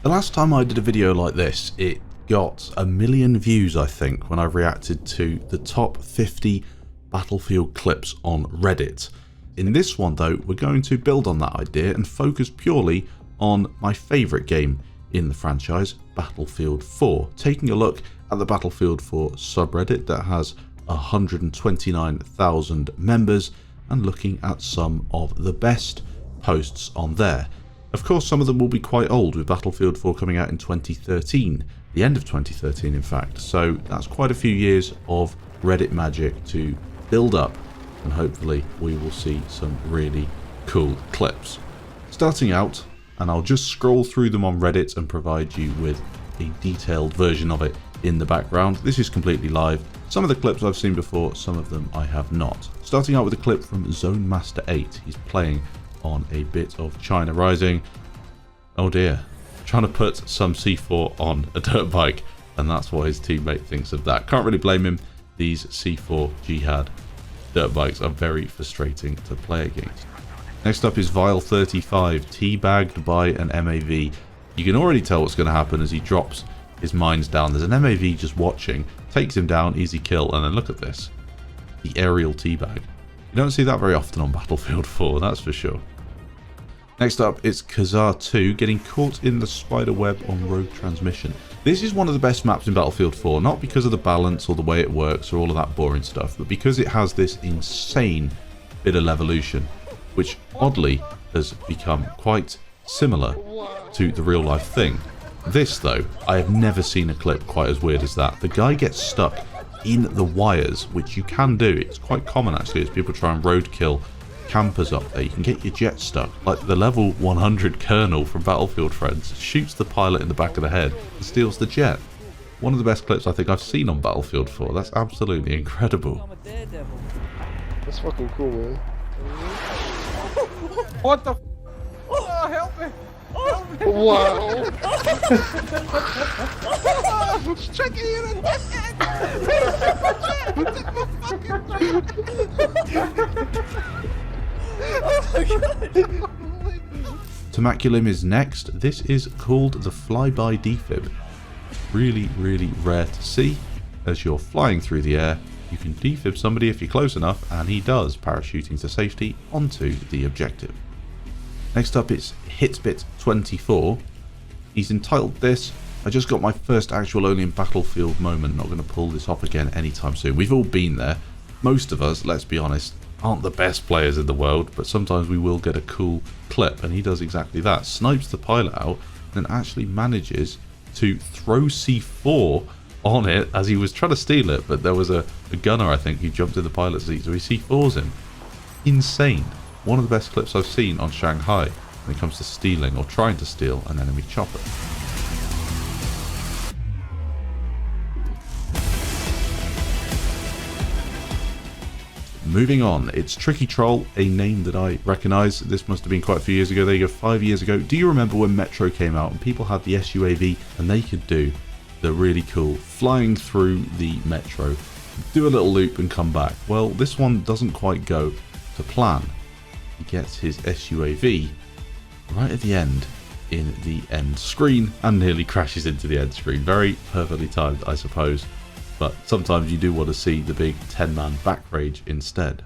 The last time I did a video like this, it got 1 million views, I think, when I reacted to the top 50 Battlefield clips on Reddit. In this one though, we're going to build on that idea and focus purely on my favourite game in the franchise, Battlefield 4, taking a look at the Battlefield 4 subreddit that has 129,000 members and looking at some of the best posts on there. Of course, some of them will be quite old, with Battlefield 4 coming out in 2013, the end of 2013 in fact, so that's quite a few years of Reddit magic to build up, and hopefully we will see some really cool clips. Starting out, and I'll just scroll through them on Reddit and provide you with a detailed version of it in the background. This is completely live. Some of the clips I've seen before, some of them I have not. Starting out with a clip from Zone Master 8. He's playing on a bit of China Rising. Oh dear. Trying to put some C4 on a dirt bike, and that's what his teammate thinks of that. Can't really blame him. These C4 Jihad dirt bikes are very frustrating to play against. Next up is Vile35, teabagged by an MAV. You can already tell what's going to happen as he drops his mines down. There's an MAV just watching, takes him down, easy kill, and then look at this. The aerial teabag. You don't see that very often on Battlefield 4, that's for sure. Next up, it's Khazar2 getting caught in the spider web on Rogue Transmission. This is one of the best maps in Battlefield 4, not because of the balance or the way it works or all of that boring stuff, but because it has this insane bit of levolution, which oddly has become quite similar to the real life thing. This though, I have never seen a clip quite as weird as that. The guy gets stuck in the wires, which you can do. It's quite common actually as people try and roadkill campers up there. You can get your jet stuck. Like the level 100 colonel from Battlefield Friends shoots the pilot in the back of the head and steals the jet. One of the best clips I think I've seen on Battlefield 4. That's absolutely incredible. That's fucking cool, man. What the f? Oh, help me! Help me! Wow! Check it Temaculum is next. This is called the flyby defib. Really, really rare to see. As you're flying through the air, you can defib somebody if you're close enough, and he does, parachuting to safety onto the objective. Next up, it's Hitbit24. He's entitled this, I just got my first actual only in Battlefield moment. Not going to pull this off again anytime soon. We've all been there. Most of us, let's be honest, aren't the best players in the world, but sometimes we will get a cool clip, and he does exactly that. Snipes the pilot out, and actually manages to throw C4 on it as he was trying to steal it, but there was a gunner, I think, who jumped in the pilot's seat, so he C4s him. Insane. One of the best clips I've seen on Shanghai when it comes to stealing or trying to steal an enemy chopper. Moving on, it's Tricky Troll, a name that I recognise. This must have been quite a few years ago. There you go, 5 years ago. Do you remember when Metro came out and people had the SUAV and they could do the really cool flying through the Metro, do a little loop and come back? Well, this one doesn't quite go to plan. He gets his SUAV right at the end in the end screen and nearly crashes into the end screen. Very perfectly timed, I suppose. But sometimes you do want to see the big 10-man back rage instead.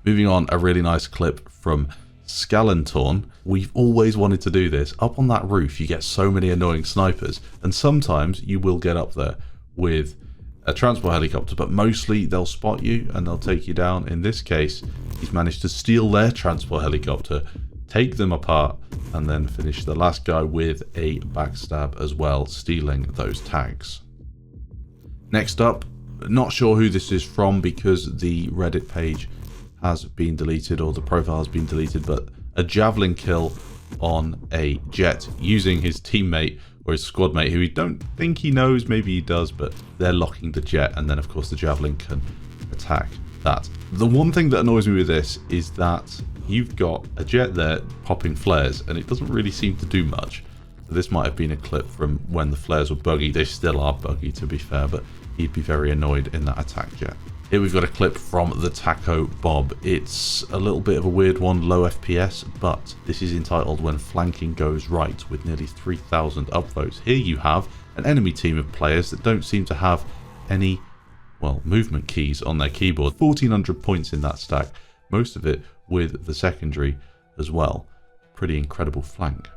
Moving on, a really nice clip from Scalentorn. We've always wanted to do this. Up on that roof, you get so many annoying snipers, and sometimes you will get up there with a transport helicopter, but mostly they'll spot you and they'll take you down. In this case, he's managed to steal their transport helicopter, take them apart, and then finish the last guy with a backstab as well, stealing those tags. Next up, not sure who this is from because the Reddit page has been deleted or the profile has been deleted, but a javelin kill on a jet using his teammate or his squad mate, who we don't think he knows, maybe he does, but they're locking the jet, and then of course the javelin can attack that. The one thing that annoys me with this is that you've got a jet there popping flares and it doesn't really seem to do much. This might have been a clip from when the flares were buggy. They still are buggy, to be fair, but he'd be very annoyed in that attack jet. Here we've got a clip from the Taco Bob. It's a little bit of a weird one, low FPS, but this is entitled When Flanking Goes Right, with nearly 3,000 upvotes. Here you have an enemy team of players that don't seem to have any, well, movement keys on their keyboard. 1,400 points in that stack, most of it with the secondary as well. Pretty incredible flank.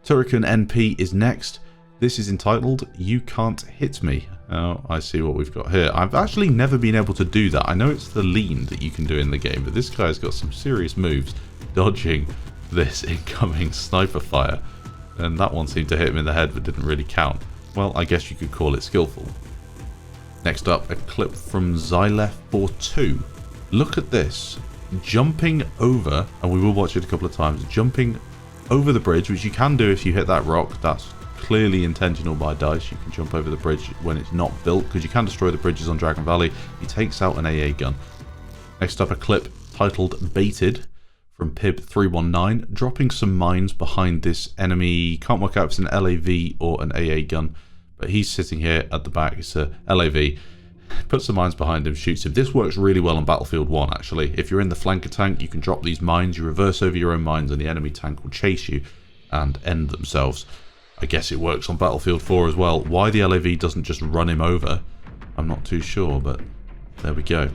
Turrican NP is next. This is entitled You Can't Hit Me. Oh, I see what we've got here. I've actually never been able to do that. I know it's the lean that you can do in the game, but this guy's got some serious moves dodging this incoming sniper fire. And that one seemed to hit him in the head but didn't really count. Well, I guess you could call it skillful. Next up, a clip from Xylef42. Look at this. Jumping over, and we will watch it a couple of times, jumping over the bridge, which you can do if you hit that rock. That's clearly intentional by DICE. You can jump over the bridge when it's not built, because you can destroy the bridges on Dragon Valley. He takes out an AA gun. Next up, a clip titled Baited from Pib319, dropping some mines behind this enemy. Can't work out if it's an LAV or an AA gun, but he's sitting here at the back. It's a LAV. Puts some mines behind him, shoots him. This works really well on Battlefield 1, actually. If you're in the flanker tank, you can drop these mines, you reverse over your own mines, and the enemy tank will chase you and end themselves. I guess it works on Battlefield 4 as well. Why the LAV doesn't just run him over, I'm not too sure, but there we go.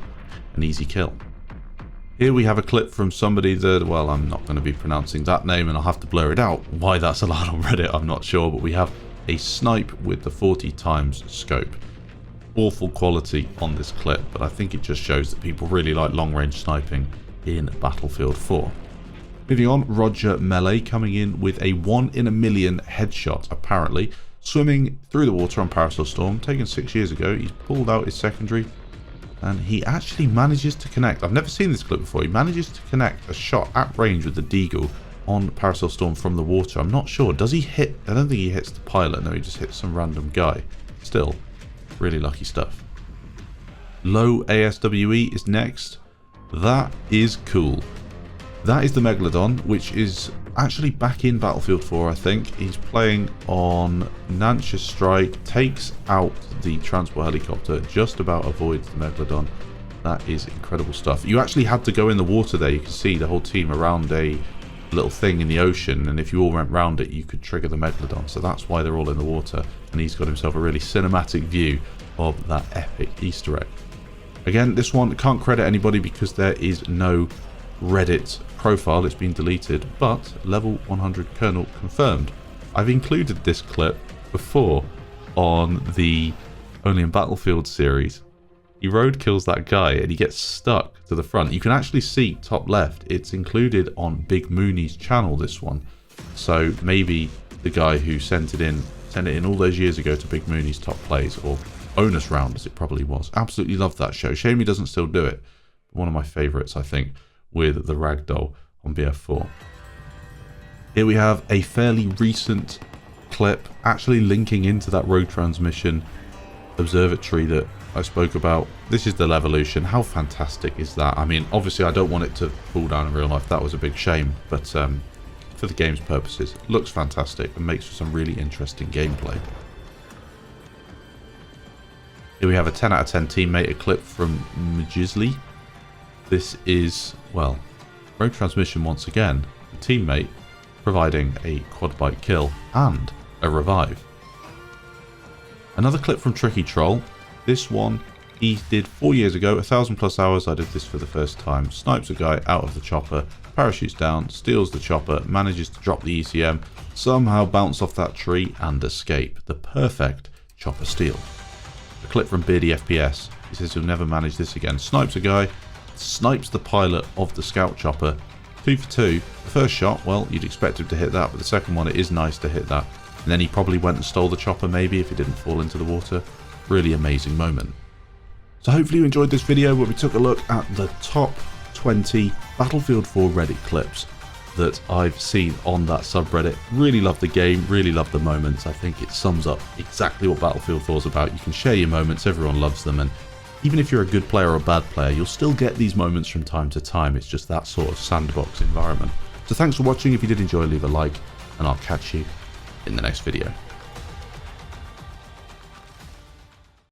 An easy kill. Here we have a clip from somebody that, well, I'm not going to be pronouncing that name and I'll have to blur it out. Why that's allowed on Reddit, I'm not sure, but we have a snipe with the 40 times scope. Awful quality on this clip, but I think it just shows that people really like long-range sniping in Battlefield 4. Moving on, Roger Melee coming in with a 1 in a million headshot, apparently. Swimming through the water on Parasol Storm, taken 6 years ago. He's pulled out his secondary, and he actually manages to connect. I've never seen this clip before. He manages to connect a shot at range with the Deagle on Parasol Storm from the water. I'm not sure. Does he hit? I don't think he hits the pilot. No, he just hits some random guy. Still, really lucky stuff. Low ASWE is next. That is cool. That is the Megalodon, which is actually back in Battlefield 4, I think. He's playing on Nancha Strike, takes out the transport helicopter, just about avoids the Megalodon. That is incredible stuff. You actually had to go in the water there. You can see the whole team around a little thing in the ocean, and if you all went round it, you could trigger the Megalodon. So that's why they're all in the water, and he's got himself a really cinematic view of that epic Easter egg. Again, this one can't credit anybody because there is no Reddit profile. It's been deleted, but level 100 Colonel confirmed. I've included this clip before on the Only in Battlefield series. He road kills that guy and he gets stuck to the front. You can actually see top left. It's included on Big Mooney's channel, this one. So maybe the guy who sent it in all those years ago to Big Mooney's Top Plays, or bonus round as it probably was. Absolutely love that show. Shame he doesn't still do it. One of my favourites, I think, with the Ragdoll on BF4. Here we have a fairly recent clip actually linking into that road transmission observatory that I spoke about. This is the Levolution. How fantastic is that? I mean, obviously I don't want it to fall down in real life. That was a big shame, but for the game's purposes, it looks fantastic and makes for some really interesting gameplay. Here we have a 10 out of 10 teammate, a clip from Mjizli. This is, well, road transmission once again. A teammate providing a quad bike kill and a revive. Another clip from Tricky Troll. This one he did 4 years ago, 1,000+ hours. I did this for the first time. Snipes a guy out of the chopper, parachutes down, steals the chopper, manages to drop the ECM, somehow bounce off that tree and escape. The perfect chopper steal. A clip from Beardy FPS. He says he'll never manage this again. Snipes a guy, snipes the pilot of the scout chopper. 2 for 2. The first shot, well, you'd expect him to hit that, but the second one, it is nice to hit that. And then he probably went and stole the chopper maybe if he didn't fall into the water. Really amazing moment. So hopefully you enjoyed this video where we took a look at the top 20 Battlefield 4 Reddit clips that I've seen on that subreddit. Really love the game, really love the moments. I think it sums up exactly what Battlefield 4 is about. You can share your moments, everyone loves them, and even if you're a good player or a bad player, you'll still get these moments from time to time. It's just that sort of sandbox environment. So thanks for watching. If you did enjoy, leave a like, and I'll catch you in the next video.